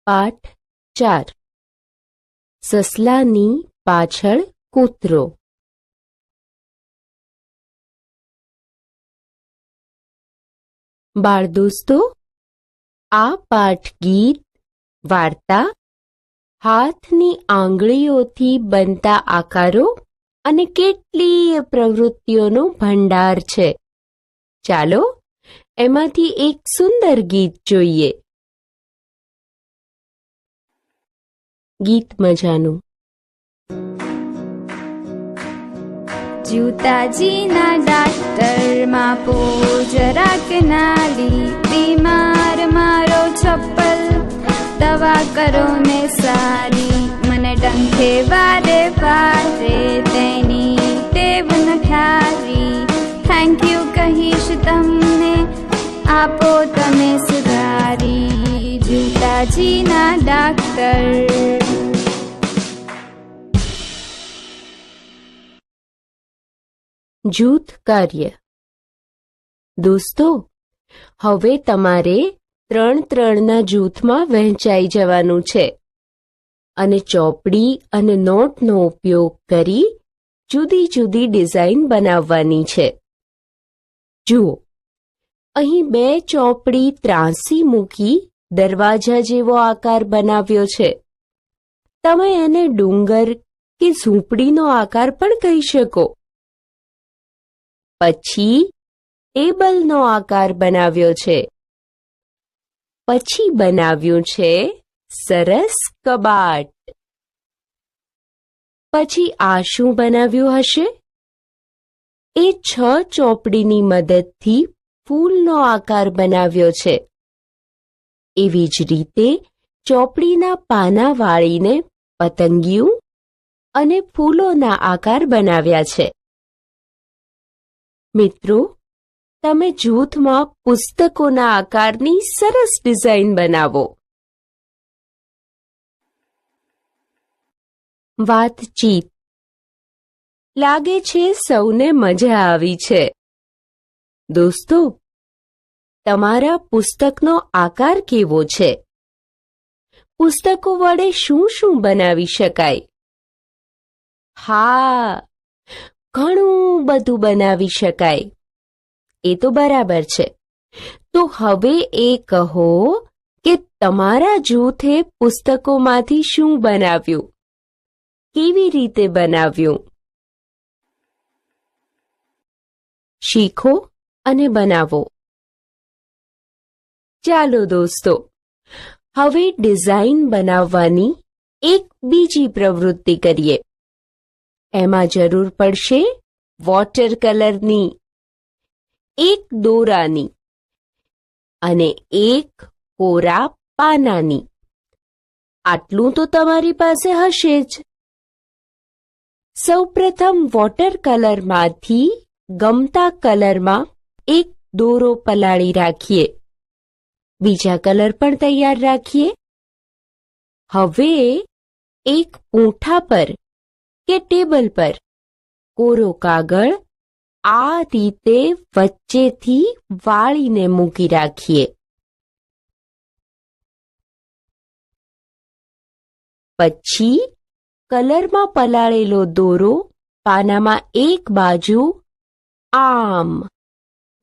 પાઠ 4 સસલાની પાછળ કૂતરો. બાળ દોસ્તો, આ પાઠ ગીત, વાર્તા, હાથની આંગળીઓથી બનતા આકારો અને કેટલીય પ્રવૃત્તિઓનો ભંડાર છે. ચાલો એમાંથી એક સુંદર ગીત જોઈએ. ગીત મજાનું. જૂતાજીના ડાક્ટરમાં પોજરાક નાલી, બીમાર મારો ચપ્પલ, દવા કરો ને સારી. મને ડંખે વારે વારે તેની ટેવ નખારી. થેન્ક યુ કહીશ તમને, આપો તમે સુધારી. જૂતાજીના ડાક્ટર. જૂથ કાર્ય. દોસ્તો, હવે તમારે 3-3ના જૂથમાં વહેંચાઈ જવાનું છે અને ચોપડી અને નોટનો ઉપયોગ કરી જુદી જુદી ડિઝાઇન બનાવવાની છે. જુઓ, અહીં 2 ચોપડી ત્રાંસી મૂકી દરવાજા જેવો આકાર બનાવ્યો છે. તમે એને ડુંગર કે ઝૂંપડીનો આકાર પણ કહી શકો. પછી ટેબલનો આકાર બનાવ્યો છે. પછી બનાવ્યું છે સરસ કબાટ. પછી આ શું બનાવ્યું હશે? એ 6 ચોપડીની મદદથી ફૂલનો આકાર બનાવ્યો છે. એવી જ રીતે ચોપડીના પાના વાળીને પતંગિયું અને ફૂલોના આકાર બનાવ્યા છે. મિત્રો, તમે જૂથમાં પુસ્તકોના આકારની સરસ ડિઝાઇન બનાવો. વાતચીત. લાગે છે સૌને મજા આવી છે. દોસ્તો, તમારા પુસ્તકનો આકાર કેવો છે? પુસ્તકો વડે શું શું બનાવી શકાય? હા, ઘણું બધું બનાવી શકાય. એ તો બરાબર છે. તો હવે એ કહો કે તમારા જૂથે પુસ્તકોમાંથી શું બનાવ્યું? કેવી રીતે બનાવ્યું? શીખો અને બનાવો. ચાલો દોસ્તો, હવે ડિઝાઇન બનાવવાની એક બીજી પ્રવૃત્તિ કરીએ. એમાં જરૂર પડશે વોટર કલરની, એક દોરાની અને એક કોરા પાનાની. આટલું તો તમારી પાસે હશે જ. સૌપ્રથમ વોટર કલરમાંથી ગમતા કલરમાં એક દોરો પલાળી રાખીએ. બીજા કલર પણ તૈયાર રાખીએ. હવે એક પૂંઠા પર કે ટેબલ પર કોરો કાગળ આ રીતે વચ્ચેથી વાળીને મૂકી રાખીએ. પછી કલરમાં પલાળેલો દોરો પાનામાં એક બાજુ આમ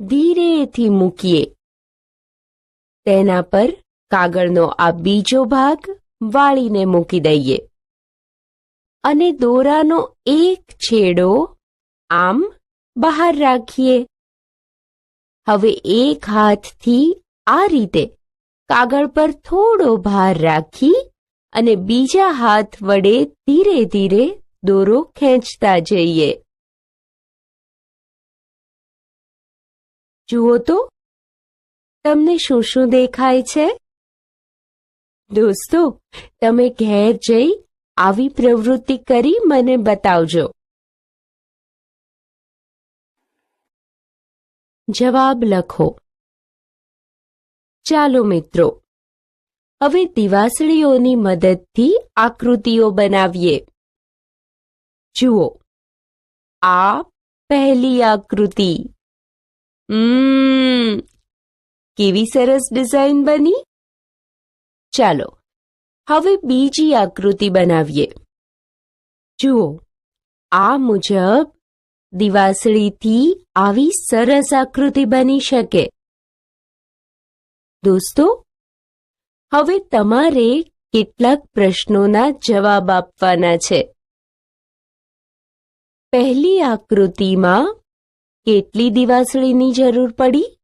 ધીરેથી મૂકીએ. તેના પર કાગળનો આ બીજો ભાગ વાળીને મૂકી દઈએ અને દોરાનો એક છેડો આમ બહાર રાખીએ. હવે એક હાથથી આ રીતે કાગળ પર થોડો ભાર રાખી અને બીજા હાથ વડે ધીરે ધીરે દોરો ખેંચતા જઈએ. જુઓ તો, તમને શું શું દેખાય છે? દોસ્તો, તમે ઘેર જઈ આવી પ્રવૃત્તિ કરી મને બતાવજો. જવાબ લખો. ચાલો મિત્રો, હવે દિવાસળીઓની મદદથી આકૃતિઓ બનાવીએ. જુઓ, આ પહેલી આકૃતિ. કેવી સરસ ડિઝાઇન બની. ચાલો હવે બીજી આકૃતિ બનાવીએ. જુઓ, આ મુજબ દિવાસળીથી આવી સરસ આકૃતિ બની શકે. દોસ્તો, હવે તમારે કેટલાક પ્રશ્નોના જવાબ આપવાના છે. પહેલી આકૃતિમાં કેટલી દિવાસળીની જરૂર પડી?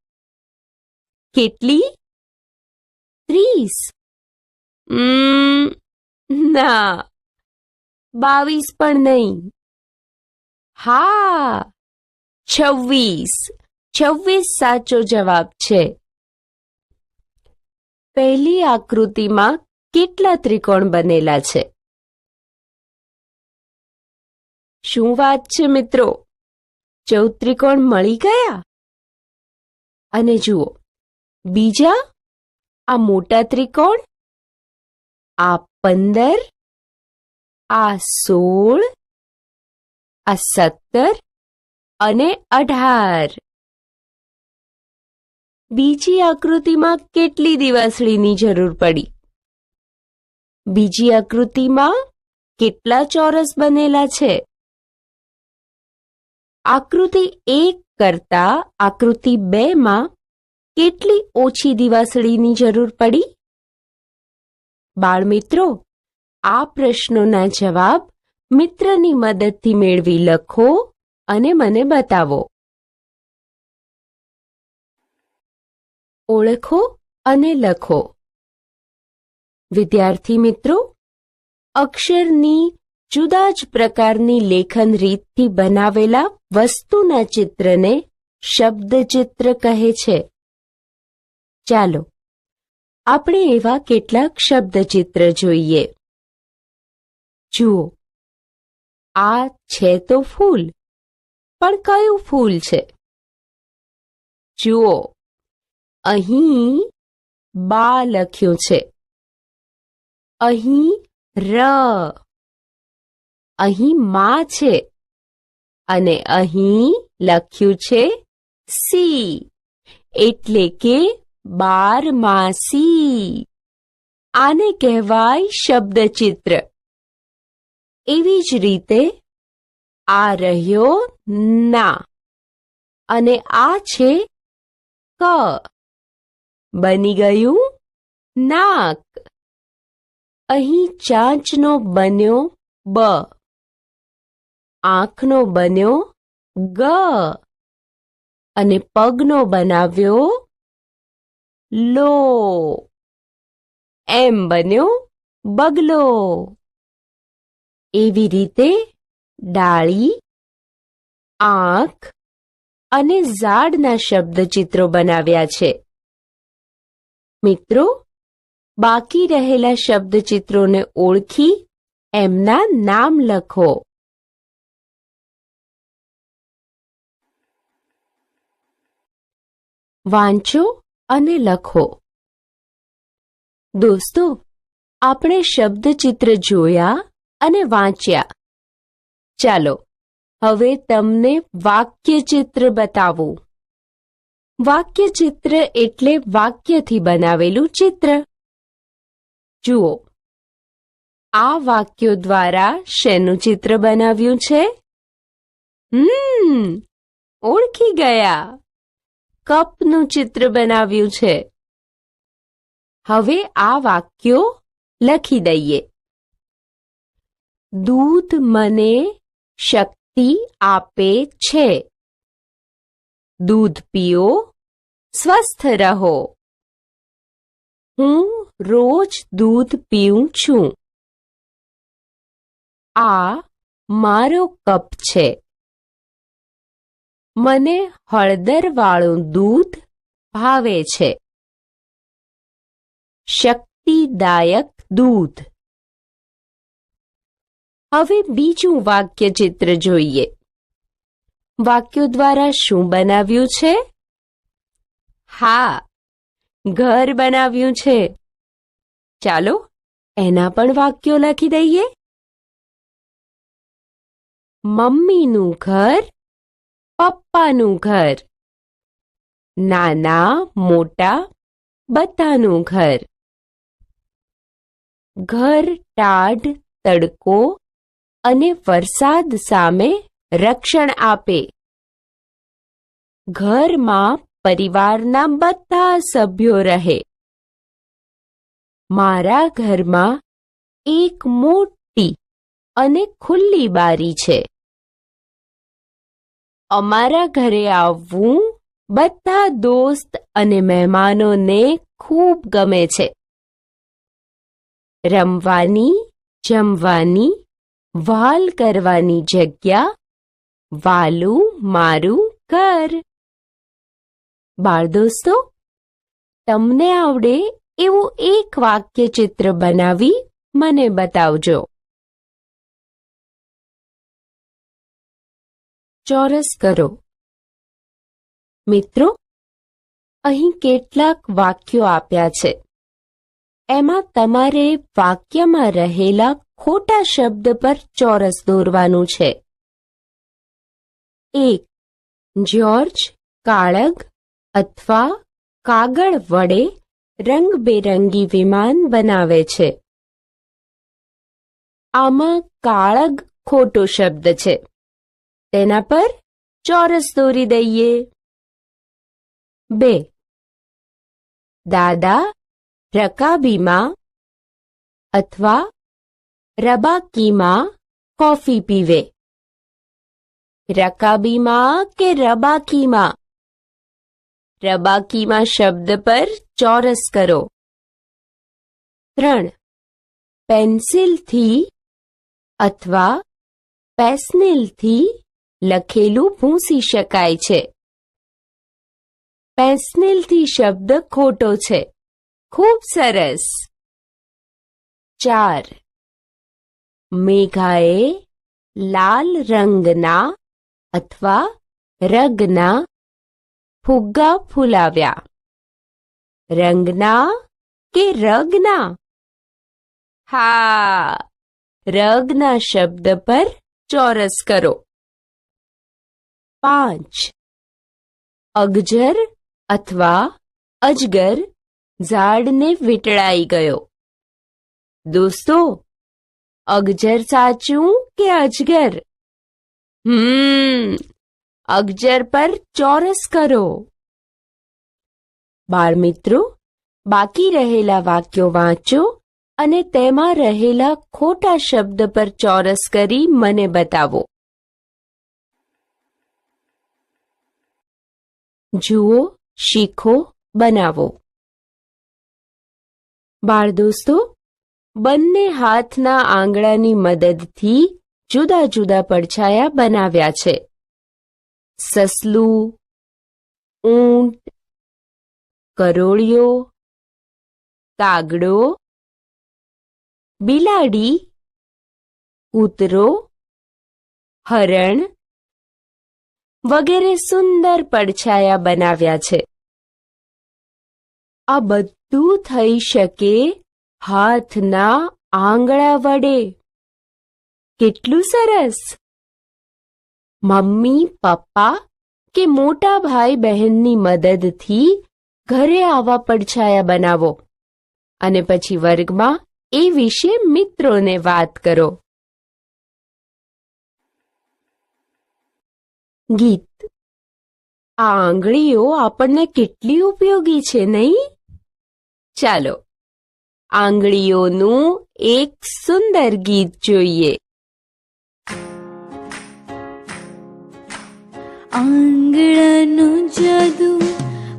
કેટલી? 30. ના, 22 પણ નહીં. હા, 26 સાચો જવાબ છે. પહેલી આકૃતિમાં કેટલા ત્રિકોણ બનેલા છે? શું વાત છે મિત્રો? 14 ત્રિકોણ મળી ગયા. અને જુઓ, બીજા આ મોટા ત્રિકોણ, આ 15, આ 16, આ 17 અને 18. બીજી આકૃતિમાં કેટલી દિવાસળીની જરૂર પડી? બીજી આકૃતિમાં કેટલા ચોરસ બનેલા છે? આકૃતિ 1 કરતા આકૃતિ 2 માં કેટલી ઓછી દિવાસળીની જરૂર પડી? બાળમિત્રો, આ પ્રશ્નોના જવાબ મિત્રની મદદથી મેળવી લખો અને મને બતાવો. ઓળખો અને લખો. વિદ્યાર્થી મિત્રો, અક્ષરની જુદા જ પ્રકારની લેખન રીતથી બનાવેલા વસ્તુના ચિત્રને શબ્દચિત્ર કહે છે. ચાલો આપણે એવા કેટલાક શબ્દચિત્ર જોઈએ. જુઓ, આ છે તો ફૂલ, પણ કયું ફૂલ છે? જુઓ, અહીં બા લખ્યું છે, અહીં ર, અહીં માં છે અને અહીં લખ્યું છે સી, એટલે કે બારમાસી. આને કહેવાય શબ્દચિત્ર. એવી જ રીતે આ રહ્યો ના અને આ છે ક. બની ગયું નાક. અહીં ચાંચનો બન્યો બ, આંખનો બન્યો ગ અને પગનો બનાવ્યો લો. એમ બન્યો બગલો. એવી રીતે ડાળી, આંખ અને ઝાડના શબ્દચિત્રો બનાવ્યા છે. મિત્રો, બાકી રહેલા શબ્દચિત્રોને ઓળખી એમના નામ લખો. વાંચો અને લખો. દોસ્તો, આપણે શબ્દચિત્ર જોયા અને વાંચ્યા. ચાલો હવે તમને વાક્યચિત્ર બતાવું. વાક્યચિત્ર એટલે વાક્યથી બનાવેલું ચિત્ર. જુઓ, આ વાક્યો દ્વારા શેનું ચિત્ર બનાવ્યું છે? ઓળખી ગયા. કપનું ચિત્ર બનાવ્યું છે. હવે આ વાક્યો લખી દઈએ. દૂધ મને શક્તિ આપે છે. દૂધ પીઓ, સ્વસ્થ રહો. હું રોજ દૂધ પીઉં છું. આ મારો કપ છે. મને હળદરવાળું દૂધ ભાવે છે. શક્તિદાયક દૂધ. હવે બીજું વાક્યચિત્ર જોઈએ. વાક્યો દ્વારા શું બનાવ્યું છે? હા, ઘર બનાવ્યું છે. ચાલો એના પણ વાક્યો લખી દઈએ. મમ્મીનું ઘર, પપ્પાનું ઘર, નાના મોટા બધાનું ઘર. ઘર ટાઢ તડકો અને વરસાદ સામે રક્ષણ આપે. ઘરમાં પરિવારના બધા સભ્યો રહે. મારા ઘરમાં એક મોટી અને ખુલ્લી બારી છે. અમારા ઘરે આવવું બધા દોસ્ત અને મહેમાનોને ખૂબ ગમે છે. રમવાની, જમવાની, વહાલ કરવાની જગ્યા, વાલું મારું ઘર. બાળદોસ્તો, તમને આવડે એવું એક વાક્ય ચિત્ર બનાવી મને બતાવજો. ચોરસ કરો. મિત્રો, અહીં કેટલાક વાક્યો આપ્યા છે. એમાં તમારે વાક્યમાં રહેલા ખોટા શબ્દ પર ચોરસ દોરવાનું છે. 1. જ્યોર્જ કાળગ અથવા કાગળ વડે રંગબેરંગી વિમાન બનાવે છે. આમાં કાળગ ખોટો શબ્દ છે. તેના પર ચોરસ દોરી દઈએ. 2. દાદા રકાબીમાં અથવા રબાકીમાં કોફી પીવે. રકાબીમાં કે રબાકીમાં? રબાકીમાં શબ્દ પર ચોરસ કરો. 3. પેન્સિલથી અથવા પેન્સિલથી લખેલું ભૂંસી શકાય છે. પેન્સિલથી શબ્દ ખોટો છે. ખૂબ સરસ. 4. મેઘાએ લાલ રંગના અથવા રગના ફુગ્ગા ફૂલાવ્યા. રંગના કે રગના? હા, રગના શબ્દ પર ચોરસ કરો. 5. અગજર અથવા અજગર ઝાડને વીંટળાઈ ગયો. દોસ્તો, અગજર સાચું કે અજગર? અગજર પર ચોરસ કરો. બાળમિત્રો, બાકી રહેલા વાક્યો વાંચો અને તેમાં રહેલા ખોટા શબ્દ પર ચોરસ કરી મને બતાવો. જુઓ, શીખો, બનાવો. બાળદોસ્તો, બંને હાથના આંગળાની મદદથી જુદા જુદા પડછાયા બનાવ્યા છે. સસલું, ઊંટ, કરોળિયો, કાગડો, બિલાડી, કૂતરો, હરણ વગેરે સુંદર પડછાયા બનાવ્યા છે. આ બધું થઈ શકે હાથના આંગળા વડે. કેટલું સરસ! મમ્મી, પપ્પા કે મોટા ભાઈ બહેનની મદદથી ઘરે આવા પડછાયા બનાવો અને પછી વર્ગમાં એ વિશે મિત્રોને વાત કરો. ગીત. આ આંગળીઓ આપણને કેટલી ઉપયોગી છે, નહીં? ચાલો આંગળીઓનું એક સુંદર ગીત જોઈએ. આંગળાનું જાદુ,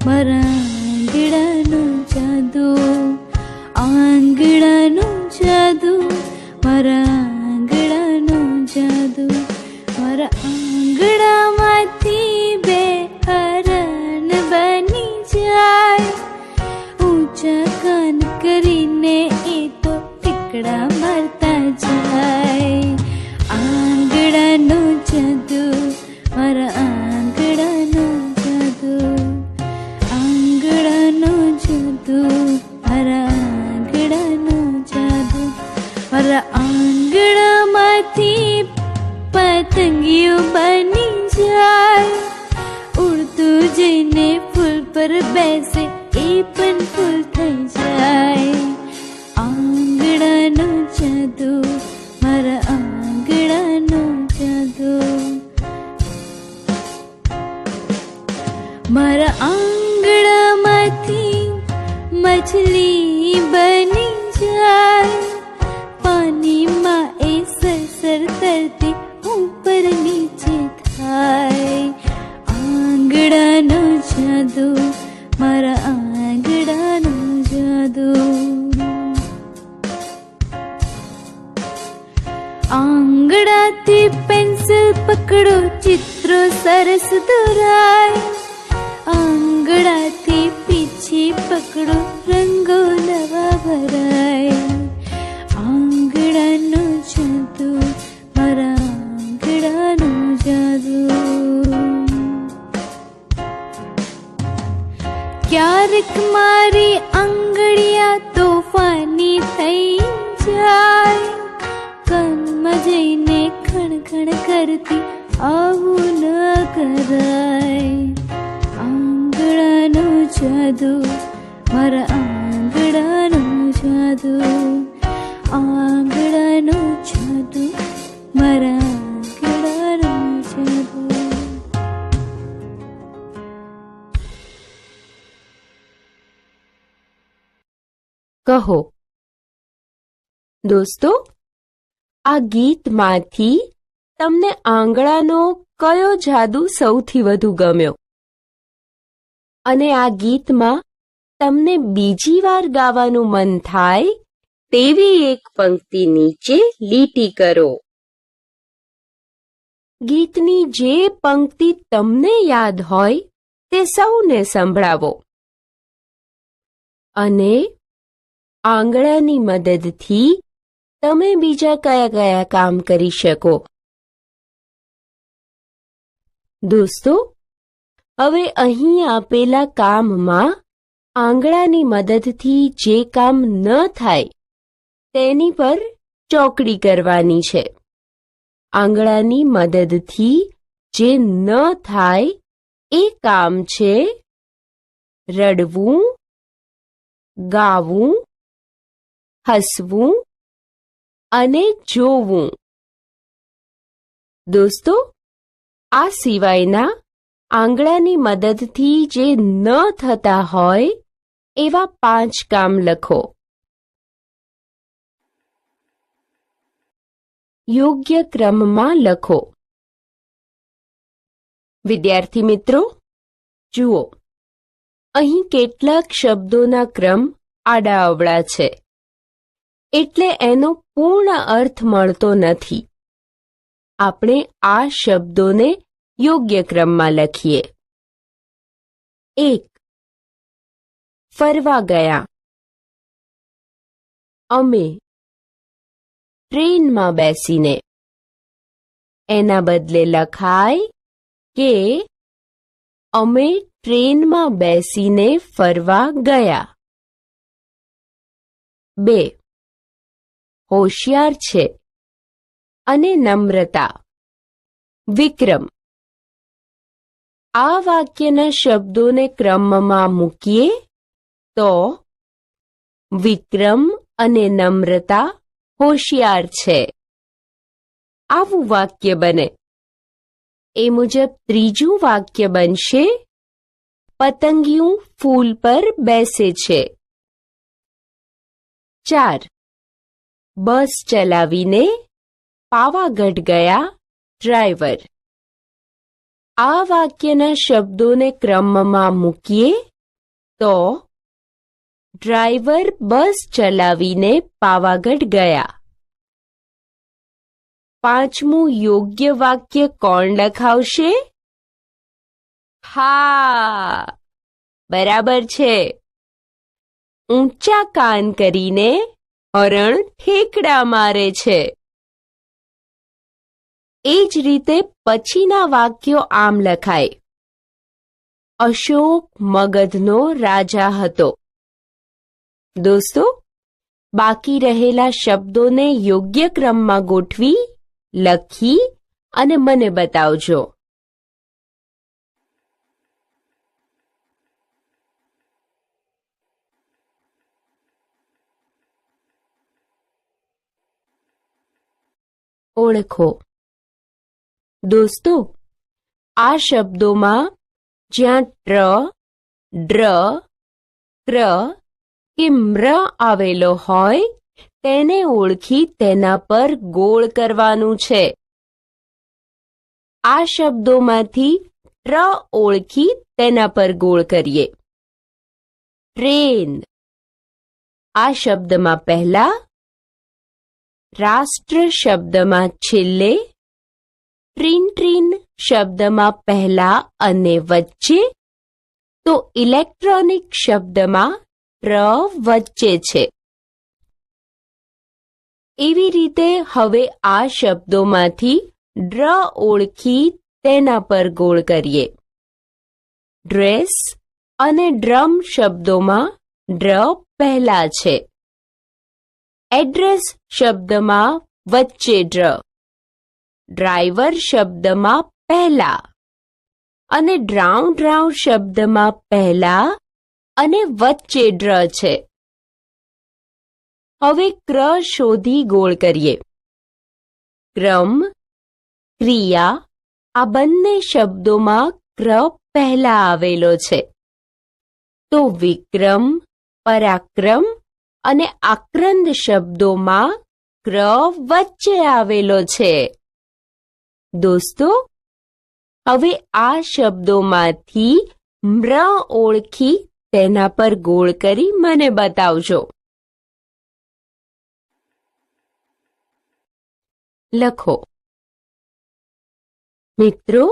મારા આંગળાનું જાદુ, આંગળાનું જાદુ, મારા આંગળાનું જાદુ. મારા આંગળામાંથી બે હરણ બની જાય. ઊંચા કાન કરીને એ તો ટીકડા મારતા જાય. આંગળાનું જાદુ, મારા આંગળાનું જાદુ, આંગળાનું જાદુ, મારા આંગળાનું જાદુ. મારા આંગળામાંથી પતંગિયું બની જાય. ઉડતું જઈને ફૂલ પર બેસે એ પણ ફૂલ થઈ જાય. આંગળાનું આંગળાથી પેન્સિલ પકડો, ચિત્રો સરસ દોરાય. આંગળાથી પીછી પકડો, રંગો નવા ભરાય. આંગળાનો જાદુ, મારા આંગળાનો જાદુ. ક્યારેક મારી આંગળિયા તોફાની થઈ જાય. કાનમાં જઈને ખણખણ કરતી, આવું ન કરાય. આંગળાનો જાદુ, મારા આંગળાનો જાદુ. આંગળાનો જાદુ, મારા આંગળાનો જાદુ. કહો. દોસ્તો, આ ગીતમાંથી તમને આંગળાનો કયો જાદુ સૌથી વધુ ગમ્યો? અને આ ગીતમાં તમને બીજી વાર ગાવાનું મન થાય તેવી એક પંક્તિ નીચે લીટી કરો. ગીતની જે પંક્તિ તમને યાદ હોય તે સૌને સંભળાવો અને આંગળાની મદદથી તમે બીજા કયા કયા કામ કરી શકો? દોસ્તો, હવે અહીં આપેલા કામમાં આંગળાની મદદથી જે કામ ન થાય તેની પર ચોકડી કરવાની છે. આંગળાની મદદથી જે ન થાય એ કામ છે રડવું, ગાવું, હસવું અને જોવું. દોસ્તો, આ સિવાયના આંગળાની મદદથી જે ન થતા હોય એવા 5 કામ લખો. યોગ્ય ક્રમમાં લખો. વિદ્યાર્થી મિત્રો, જુઓ, અહીં કેટલાક શબ્દોના ક્રમ આડાઅવળા છે, એટલે એનો પૂર્ણ અર્થ મળતો નથી. આપણે આ શબ્દોને યોગ્ય ક્રમમાં લખીએ. 1. ફરવા ગયા. અમે ટ્રેનમાં બેસીને. એના બદલે લખાય કે અમે ટ્રેનમાં બેસીને ફરવા ગયા. 2. હોશિયાર છે અને નમ્રતા. વિક્રમ. આ વાક્યના શબ્દોને ક્રમમાં મૂકીએ તો વિક્રમ અને નમ્રતા હોશિયાર છે આવું વાક્ય બને. એ મુજબ ત્રીજું વાક્ય બનશે પતંગિયું ફૂલ પર બેસે છે. 4. બસ ચલાવીને પાવાગઢ ગયા ડ્રાઈવર. આ વાક્યના શબ્દોને ક્રમમાં મૂકીએ તો ડ્રાઈવર બસ ચલાવીને પાવાગઢ ગયા. 5મું યોગ્ય વાક્ય કોણ લખાવશે? હા, બરાબર છે. ઊંચા કાન કરીને હરણ ઠેકડા મારે છે. એ જ રીતે પછીના વાક્યો આમ લખાય. અશોક મગધનો રાજા હતો. દોસ્તો, બાકી રહેલા શબ્દોને યોગ્ય ક્રમમાં ગોઠવી, લખી અને મને બતાવજો. ઓળખો. દોસ્તો, આ શબ્દોમાં જ્યાં ટ્ર, ડ્ર, ક્ર કે મ્ર આવેલો હોય તેને ઓળખી તેના પર ગોળ કરવાનું છે. આ શબ્દોમાંથી ટ્ર ઓળખી તેના પર ગોળ કરીએ. ટ્રેન. આ શબ્દમાં પહેલા, રાષ્ટ્ર શબ્દમાં છેલ્લે ટ્રીન ટ્રીન શબ્દમાં પહેલા અને વચ્ચે, તો ઇલેક્ટ્રોનિક શબ્દમાં વચ્ચે છે. એવી રીતે હવે આ શબ્દોમાંથી ઓળખી તેના પર ગોળ કરીએ. ડ્રેસ અને ડ્રમ શબ્દોમાં પહેલા છે. એડ્રેસ શબ્દમાં વચ્ચે ડ્રાઈવર શબ્દમાં પહેલા અને ડ્રાઉં શબ્દમાં પહેલા અને વચ્ચે છે. હવે શોધી ગોળ કરીએ. ક્રમ, ક્રિયા આ બંને શબ્દોમાં પહેલા આવેલો છે. તો વિક્રમ, પરાક્રમ અને આક્રંદ શબ્દોમાં વચ્ચે આવેલો છે. દોસ્તો, હવે આ શબ્દોમાંથી ઓળખી તેના પર ગોળ કરી મને બતાવજો. લખો. મિત્રો,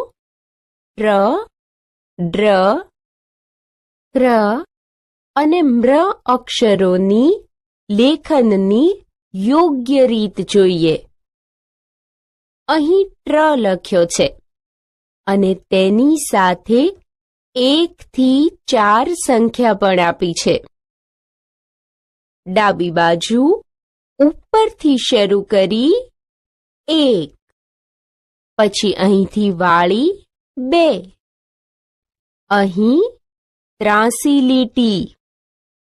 ડ્ર, ક્ર અને અક્ષરોની લેખનની યોગ્ય રીત જોઈએ. અહીં લખ્યો છે અને તેની સાથે 1 થી 4 સંખ્યા પણ આપી છે. ડાબી બાજુ ઉપરથી શરૂ કરી 1, પછી અહીંથી વાળી 2, અહીં ત્રાંસી લીટી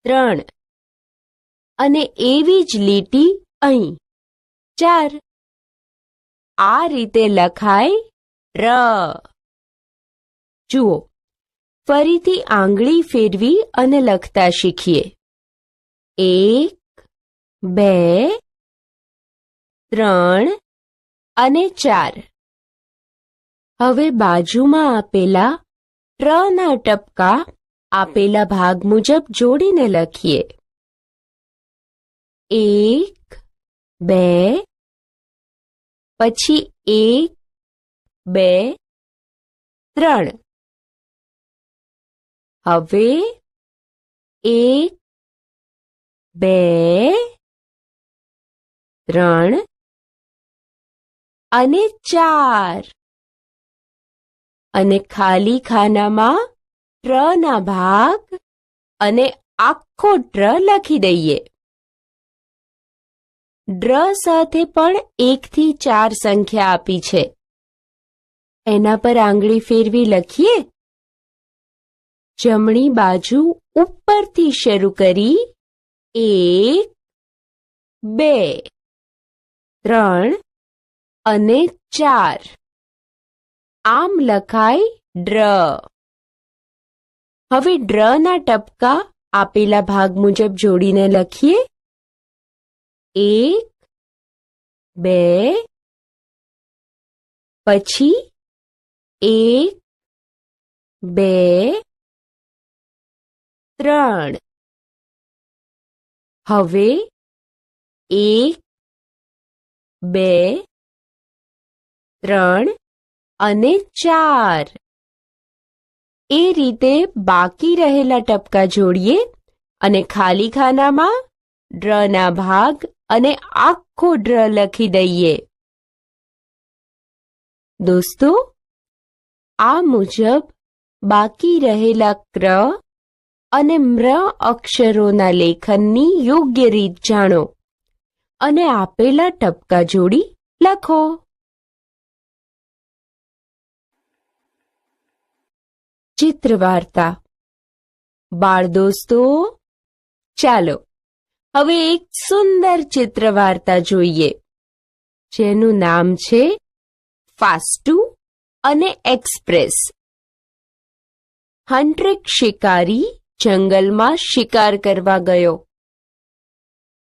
3 અને એવી જ લીટી અહીં 4. આ રીતે લખાય જુઓ, ફરીથી આંગળી ફેરવી અને લખતા શીખીએ. 1, 2, 3 અને 4. હવે બાજુમાં આપેલા ના ટપકા આપેલા ભાગ મુજબ જોડીને લખીએ. 1, 2, પછી 1, 2, 3. હવે 1, 2, 3 અને 4 અને ખાલી ખાનામાં ના ભાગ અને આખો લખી દઈએ. સાથે પણ 1 થી 4 સંખ્યા આપી છે. એના પર આંગળી ફેરવી લખીએ. જમણી બાજુ ઉપરથી શરૂ કરી 1, 2, 3 અને 4. આમ લખાય હવે ના ટપકા આપેલા ભાગ મુજબ જોડીને લખીએ. 1, 2, પછી 1, 2, 3. હવે 1, 2, 3 અને 4. એ રીતે બાકી રહેલા ટપકા જોડીએ અને ખાલી ખાનામાં ના ભાગ અને આખો લખી દઈએ. દોસ્તો, આ મુજબ બાકી રહેલા અને અક્ષરોના લેખનની યોગ્ય રીત જાણો અને આપેલા ટપકા જોડી લખો. ચિત્રવાર્તા. બાળ દોસ્તો, ચાલો હવે એક સુંદર ચિત્રવાર્તા જોઈએ, જેનું નામ છે ફાસ્ટુ અને એક્સપ્રેસ. હન્ટ્રિક શિકારી જંગલમાં શિકાર કરવા ગયો.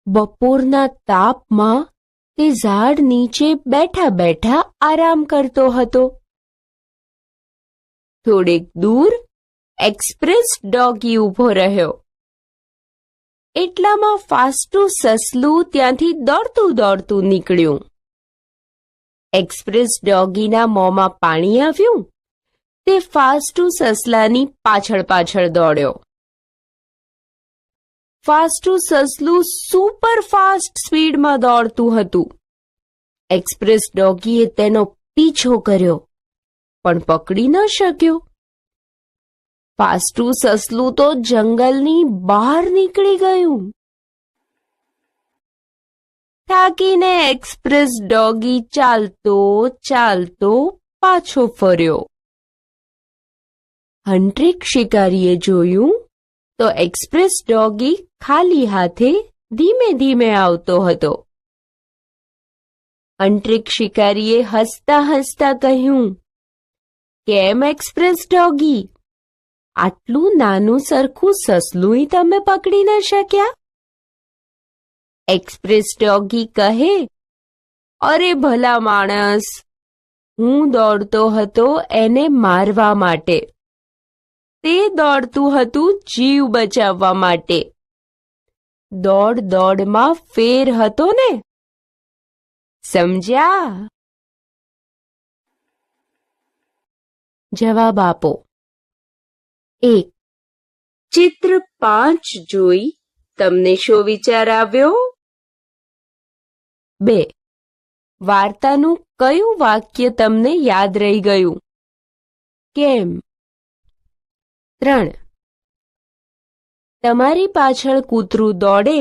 બપોરના તાપમાં તે ઝાડ નીચે બેઠા બેઠા આરામ કરતો હતો. થોડેક દૂર એક્સપ્રેસ ડોગી ઊભો રહ્યો. એટલામાં ફાસ્ટુ સસલું ત્યાંથી દોડતું નીકળ્યું. એક્સપ્રેસ ડોગીના મોંમાં પાણી આવ્યું. તે ફાસ્ટુ સસલાની પાછળ પાછળ દોડ્યો. ફાસ્ટુ સસલું સુપર ફાસ્ટ સ્પીડમાં દોડતું હતું. એક્સપ્રેસ ડોગીએ તેનો પીછો કર્યો પણ પકડી ન શક્યો. ફાસ્ટુ સસલું તો જંગલની બહાર નીકળી ગયું. થાકીને એક્સપ્રેસ ડોગી ચાલતો ચાલતો પાછો ફર્યો. હન્ટ્રિક શિકારીએ જોયું તો એક્સપ્રેસ ડોગી ખાલી હાથે ધીમે ધીમે આવતો હતો. હન્ટ્રિક શિકારીએ હસતા હસતા કહ્યું, કેમ એક્સપ્રેસ ડોગી, આટલું નાનું સરખું સસલુંય તમે પકડી ન શક્યા? એક્સપ્રેસ ડોગી કહે, અરે ભલા માણસ, હું દોડતો હતો એને મારવા માટે. તે દોડતું હતું જીવ બચાવવા માટે. દોડ દોડમાં ફેર હતો ને, સમજ્યા? જવાબ આપો. 1. ચિત્ર 5 જોઈ તમને શો વિચાર આવ્યો? 2. વાર્તાનું કયું વાક્ય તમને યાદ રહી ગયું? કેમ? 3. તમારી પાછળ કૂતરું દોડે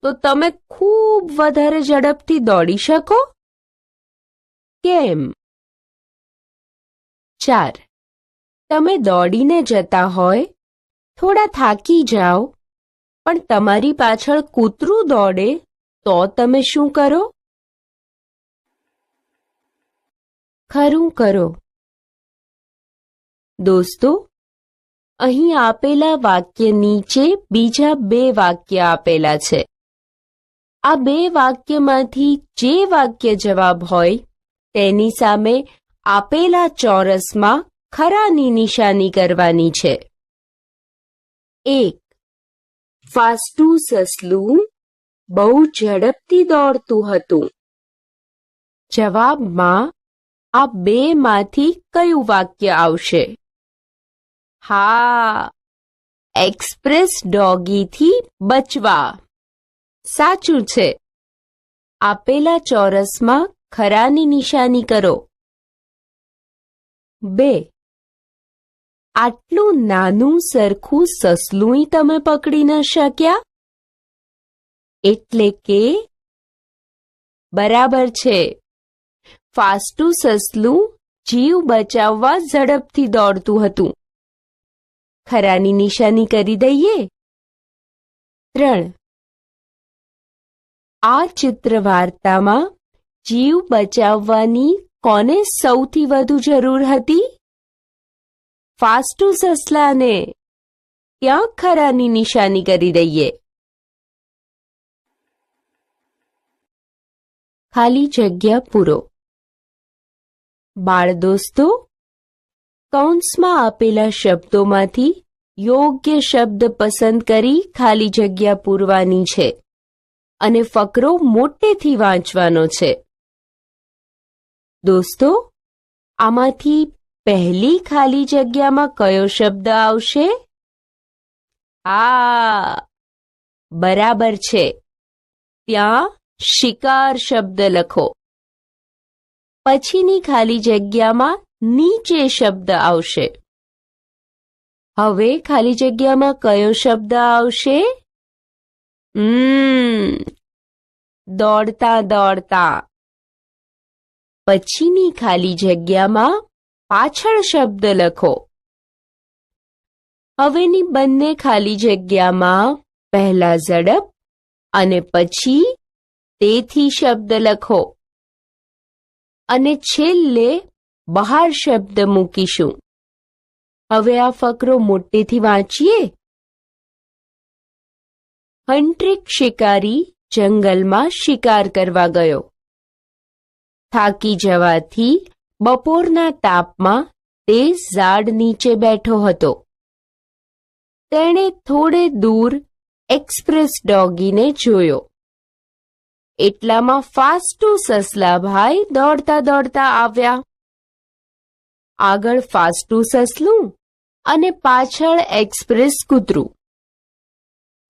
તો તમે ખૂબ વધારે ઝડપથી દોડી શકો? કેમ? 4. તમે દોડીને જતા હોય, થોડા થાકી જાઓ, પણ તમારી પાછળ કૂતરું દોડે તો તમે શું કરો? ખરું કરો. દોસ્તો, અહીં આપેલા વાક્ય નીચે બીજા 2 વાક્ય આપેલા છે. આ 2 વાક્યમાંથી જે વાક્ય જવાબ હોય તેની સામે આપેલા ચોરસમાં ખરાની નિશાની કરવાની છે. 1. ફાસ્ટુ સસલું બહુ ઝડપથી દોડતું હતું. જવાબમાં આ 2 માંથી કયું વાક્ય આવશે? હા, એક્સપ્રેસ ડોગીથી બચવા. સાચું છે. આપેલા ચોરસમાં ખરાની નિશાની કરો. 2. આટલું નાનું સરખું સસલુંય તમે પકડી ન શક્યા? એટલે કે બરાબર છે. ફાસ્ટુ સસલું જીવ બચાવવા ઝડપથી દોડતું હતું. ખરાની નિશાની કરી દઈએ. 3. આ ચિત્ર વાર્તામાં જીવ બચાવવાની કોને સૌથી વધુ જરૂર હતી? ફાસ્ટુ સસલાને. ત્યાં ખરાની નિશાની કરી દઈએ. ખાલી જગ્યા પૂરો. બાળ દોસ્તો, કૌંસમાં આપેલા શબ્દોમાંથી યોગ્ય શબ્દ પસંદ કરી ખાલી જગ્યા પૂરવાની છે અને ફકરો મોટેથી વાંચવાનો છે. દોસ્તો, આમાંથી પહેલી ખાલી જગ્યામાં કયો શબ્દ આવશે? હા, બરાબર છે. ત્યાં શિકાર શબ્દ લખો. પછીની ખાલી જગ્યામાં નીચે શબ્દ આવશે. હવે ખાલી જગ્યામાં કયો શબ્દ આવશે? દોડતા દોડતા. પછીની ખાલી જગ્યામાં પાછળ શબ્દ લખો. હવેની બંને ખાલી જગ્યામાં પહેલા ઝડપ અને પછી તેથી શબ્દ લખો અને છેલ્લે બહાર શબ્દ મૂકીશું. હવે આ ફકરો મોટેથી વાંચીએ. હન્ટ્રિક શિકારી જંગલમાં શિકાર કરવા ગયો. થાકી જવાથી બપોરના તાપમાં તે ઝાડ નીચે બેઠો હતો. તેણે થોડે દૂર એક્સપ્રેસ ડોગીને જોયો. એટલામાં ફાસ્ટુ સસલાભાઈ દોડતા દોડતા આવ્યા. આગળ ફાસ્ટુ સસલું અને પાછળ એક્સપ્રેસ કૂતરું.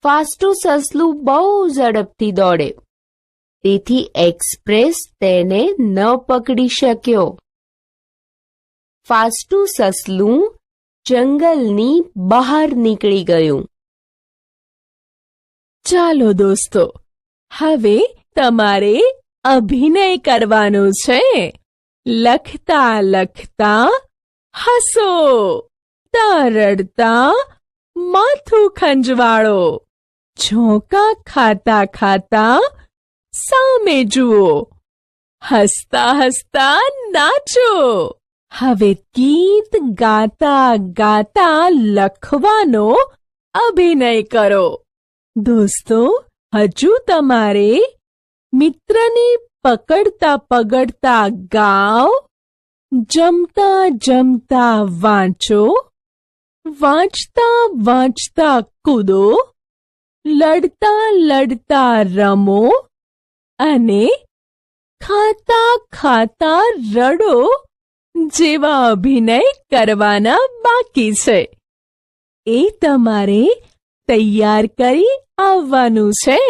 ફાસ્ટુ સસલું બહુ ઝડપથી દોડે, તેથી એક્સપ્રેસ તેને ન પકડી શક્યો. ફાસ્ટુ સસલું જંગલની બહાર નીકળી ગયું. ચાલો દોસ્તો, હવે તમારે અભિનય કરવાનો છે. લખતા લખતા હસો, રડતા માથું ખંજવાળો, ઝોકા ખાતા ખાતા સામે જુઓ, હસતા હસતા નાચો. હવે ગીત ગાતા ગાતા લખવાનો અભિનય કરો. દોસ્તો, હજુ તમારે મિત્રને પકડતા પકડતા ગાઓ, જમતા જમતા વાંચો, વાંચતા વાંચતા કૂદો, લડતા લડતા રમો અને ખાતા ખાતા રડો જેવા અભિનય કરવાના બાકી છે. એ તમારે તૈયાર કરી આવવાનું છે.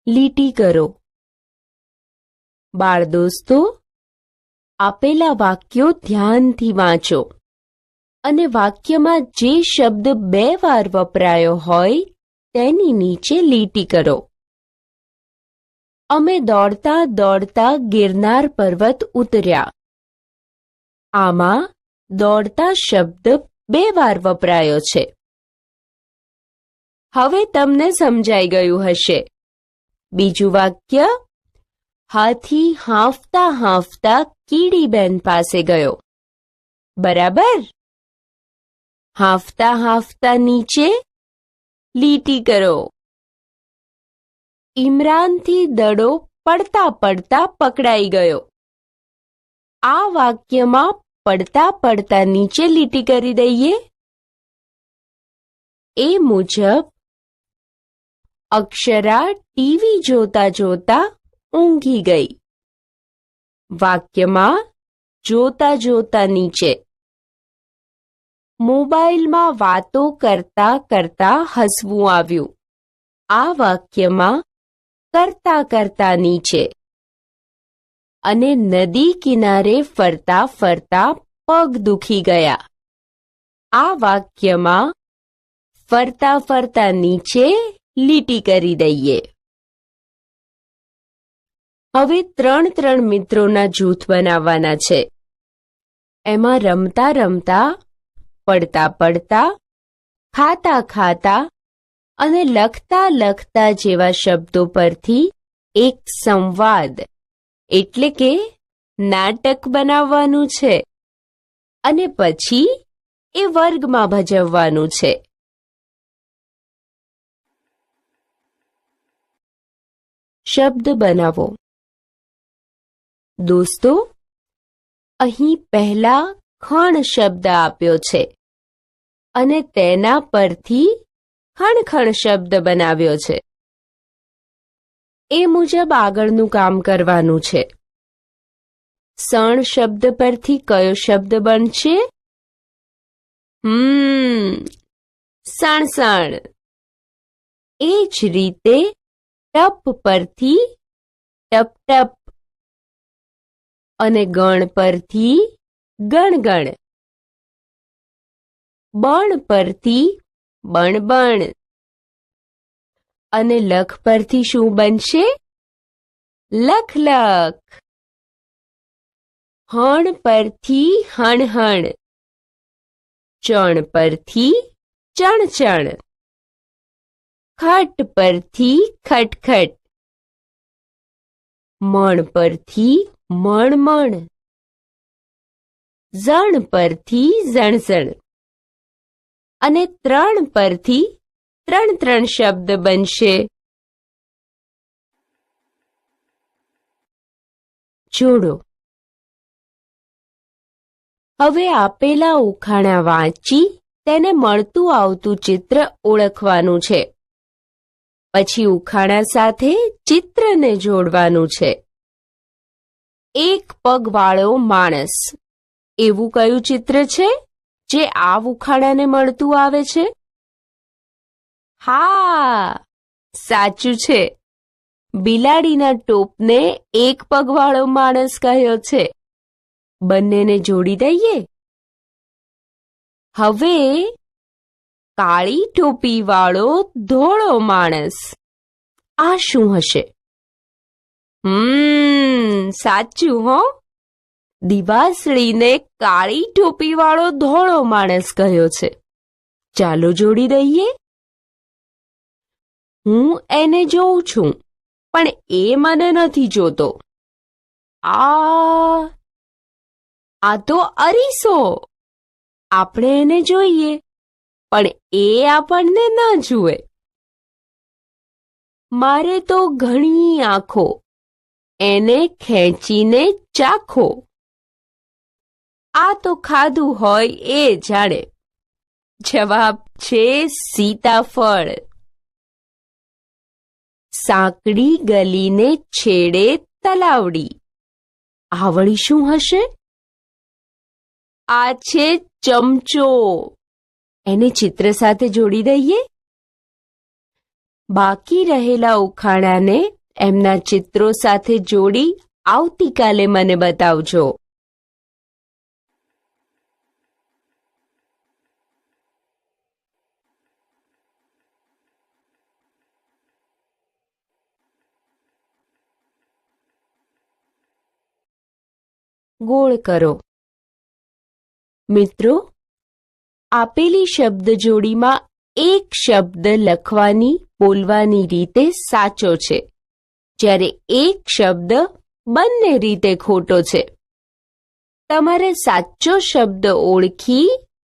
લીટી કરો. બાળ દોસ્તો, આપેલા વાક્યો ધ્યાનથી વાંચો અને વાક્યમાં જે શબ્દ 2 વાર વપરાયો હોય તેની નીચે લીટી કરો. અમે દોડતા દોડતા ગિરનાર પર્વત ઉતર્યા. આમાં દોડતા શબ્દ 2 વાર વપરાયો છે. હવે તમને સમજાઈ ગયું હશે. બીજું વાક્ય, હાથી હાંફતા હાંફતા કીડીબેન પાસે ગયો. બરાબર? હાંફતા હાંફતા નીચે લીટી કરો. ઇમરાનથી દડો પડતા પડતા પકડાઈ ગયો. આ વાક્યમાં પડતા પડતા નીચે લીટી કરી દઈએ. એ મુજબ અક્ષરા ટીવી જોતા જોતા ઊંઘી ગઈ. વાક્યમાં જોતા જોતા નીચે. મોબાઈલમાં વાતો કરતા કરતા હસવું આવ્યું. આ વાક્યમાં કરતા કરતા નીચે. અને નદી કિનારે ફરતા ફરતા પગ દુખી ગયા. આ વાક્યમાં ફરતા ફરતા નીચે લીટી કરી દઈએ. હવે 3 મિત્રોના જૂથ બનાવવાના છે. એમાં રમતા રમતા, પડતા પડતા, ખાતા ખાતા અને લખતા લખતા જેવા શબ્દો પરથી એક સંવાદ એટલે કે નાટક બનાવવાનું છે અને પછી એ વર્ગમાં ભજવવાનું છે. શબ્દ બનાવો. દોસ્તો, અહીં પહેલા ખણ શબ્દ આપ્યો છે અને તેના પરથી ખણ શબ્દ બનાવ્યો છે. એ મુજબ આગળનું કામ કરવાનું છે. સણ શબ્દ પરથી કયો શબ્દ બનશે? સણસણ. એ જ રીતે ટપ પરથી ટપ ટપ અને ગણ પરથી ગણગણ, બણ પરથી બણબણ અને લખ પરથી શું બનશે? લખલખ. હણ પરથી હણહણ, ચણ પરથી ચણચણ, ખટ પરથી ખટખટ, મણ પરથી મણમણ, ઝણ પરથી ઝણઝણ અને 3 પરથી 3 શબ્દ બનશે. જોડો. હવે આપેલા ઉખાણા વાંચી તેને મળતું આવતું ચિત્ર ઓળખવાનું છે. પછી ઉખાણા સાથે ચિત્રને જોડવાનું છે. એક પગવાળો માણસ એવું કયું ચિત્ર છે જે આ ઉખાણાને મળતું આવે છે? હા, સાચું છે. બિલાડીના ટોપને એક પગવાળો માણસ કહ્યો છે. બંનેને જોડી દઈએ. હવે કાળી ટોપીવાળો ધોળો માણસ, આ શું હશે? સાચું હો. દિવાસળીને કાળી ટોપીવાળો ધોળો માણસ કહ્યો છે. ચાલો જોડી દઈએ. હું એને જોઉં છું, પણ એ મને નથી જોતો. આ તો અરીસો. આપણે એને જોઈએ, પણ એ આપણને ન જુએ. મારે તો ઘણી આંખો, એને ખેંચીને ચાખો. આ તો ખાધું હોય એ જાણે. જવાબ છે સીતાફળ. સાંકડી ગલીને છેડે તલાવડી, આ વળી શું હશે? આ છે ચમચો. એને ચિત્ર સાથે જોડી દઈએ. બાકી રહેલા ઉખાણાને એમના ચિત્રો સાથે જોડી આવતીકાલે મને બતાવજો. ગોળ કરો. મિત્રો, આપેલી શબ્દ જોડીમાં એક શબ્દ લખવાની બોલવાની રીતે સાચો છે, જ્યારે એક શબ્દ બંને રીતે ખોટો છે. તમારે સાચો શબ્દ ઓળખી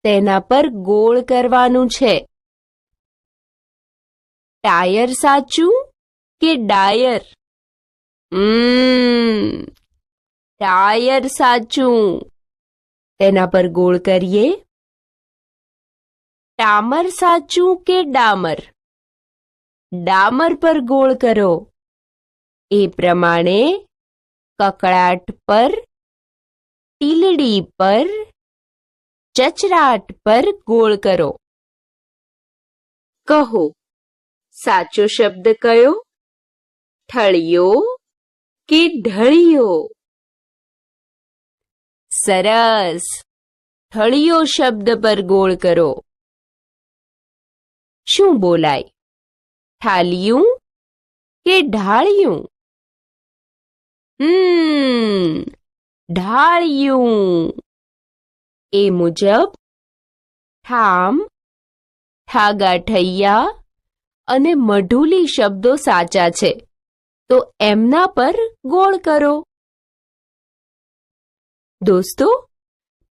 તેના પર ગોળ કરવાનું છે. ટાયર સાચું કે ડાયર? ટાયર સાચું. તેના પર ગોળ કરીએ. ટામર સાચું કે ડામર? ડામર પર ગોળ કરો. એ પ્રમાણે કકળાટ પર, ટીલડી પર, ચચરાટ પર ગોળ કરો. કહો, સાચો શબ્દ કયો? ઠળિયો કે ઢળિયો? સરસ. ઠળિયો શબ્દ પર ગોળ કરો. શું બોલાય? ઠાલિયું કે ઢાળિયું? ઢાળિયું. એ મુજબ ઠામ, ઠાગાઠૈયા અને મઢુલી શબ્દો સાચા છે, તો એમના પર ગોળ કરો. દોસ્તો,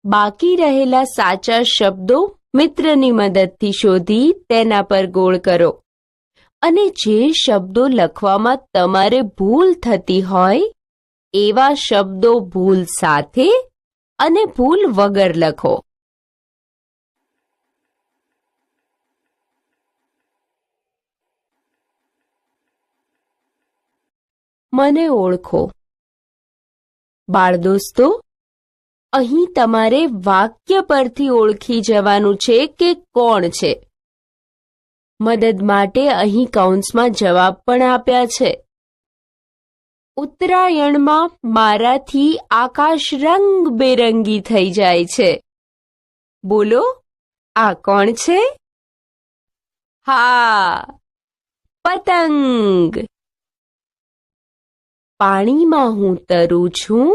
બાકી રહેલા સાચા શબ્દો મિત્રની મદદથી શોધી તેના પર ગોળ કરો. અને જે શબ્દો લખવામાં તમારે ભૂલ થતી હોય એવા શબ્દો ભૂલ સાથે અને ભૂલ વગર લખો. મને ઓળખો. બાળદોસ્તો, અહીં તમારે વાક્ય પરથી ઓળખી જવાનું છે કે કોણ છે. મદદ માટે અહીં કૌંસમાં જવાબ પણ આપ્યા છે. ઉત્તરાયણમાં મારાથી આકાશ રંગબેરંગી થઈ જાય છે. બોલો, આ કોણ છે? હા, પતંગ. પાણીમાં હું તરું છું,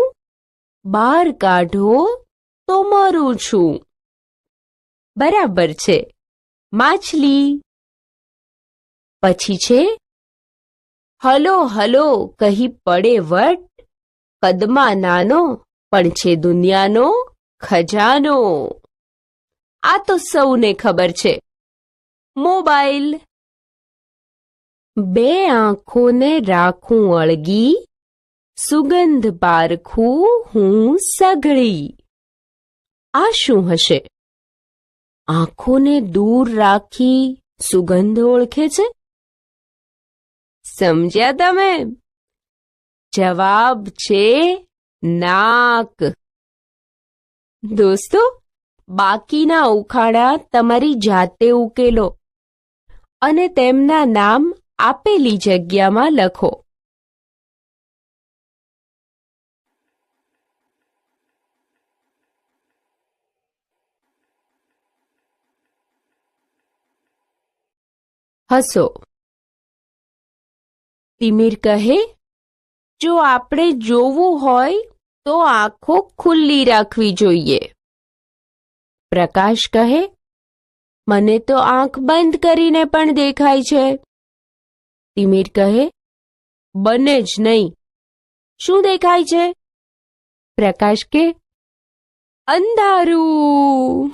બહાર કાઢો તો મરું છું. બરાબર છે, માછલી. પછી છે હલો હલો કહી પડે વટ, કદમાં નાનો પણ છે દુનિયાનો ખજાનો. આ તો સૌને ખબર છે, મોબાઈલ. બે આંખોને રાખું અળગી, સુગંધ પારખું હું સઘળી. આ શું હશે? આંખોને દૂર રાખી સુગંધ ઓળખે છે? સમજ્યા તમે? જવાબ છે નાક. દોસ્તો, બાકીના ઉખાણા તમારી જાતે ઉકેલો અને તેમના નામ આપેલી જગ્યામાં લખો. હસો. તિમિર કહે, જો આપણે જોવું હોય તો આંખો ખુલ્લી રાખવી જોઈએ. પ્રકાશ કહે, મને તો આંખ બંધ કરીને પણ દેખાય છે. તિમિર કહે, બને જ નહીં. શું દેખાય છે? પ્રકાશ કે, અંધારું.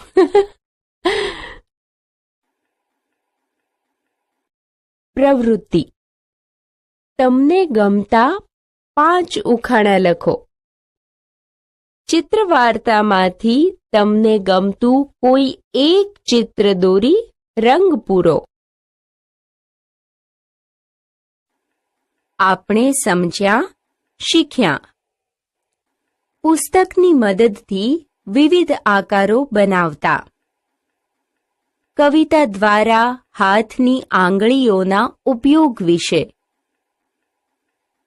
પ્રવૃત્તિ. તમને ગમતા 5 ઉખાણા લખો. ચિત્રવાર્તામાંથી તમને ગમતું કોઈ એક ચિત્ર દોરી રંગ પૂરો. આપણે સમજ્યા, શીખ્યા. પુસ્તકની મદદથી વિવિધ આકારો બનાવતા. કવિતા દ્વારા હાથની આંગળીઓના ઉપયોગ વિશે.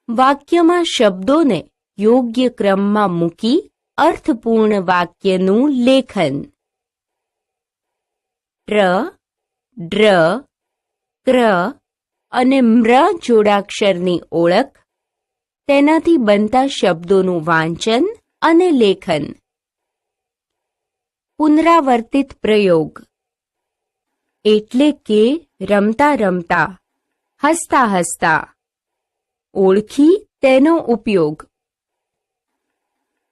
વાક્યમાં શબ્દોને યોગ્ય ક્રમમાં મૂકી અર્થપૂર્ણ વાક્યનું લેખન. ર, ડ્ર, ક્ર અને મ્ર જોડાક્ષરની ઓળખ, તેનાથી બનતા શબ્દોનું વાંચન અને લેખન. પુનરાવર્તિત પ્રયોગ એટલે કે રમતા રમતા, હસતા હસતા. ઓળખી તેનો ઉપયોગ.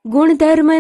ગુણધર્મ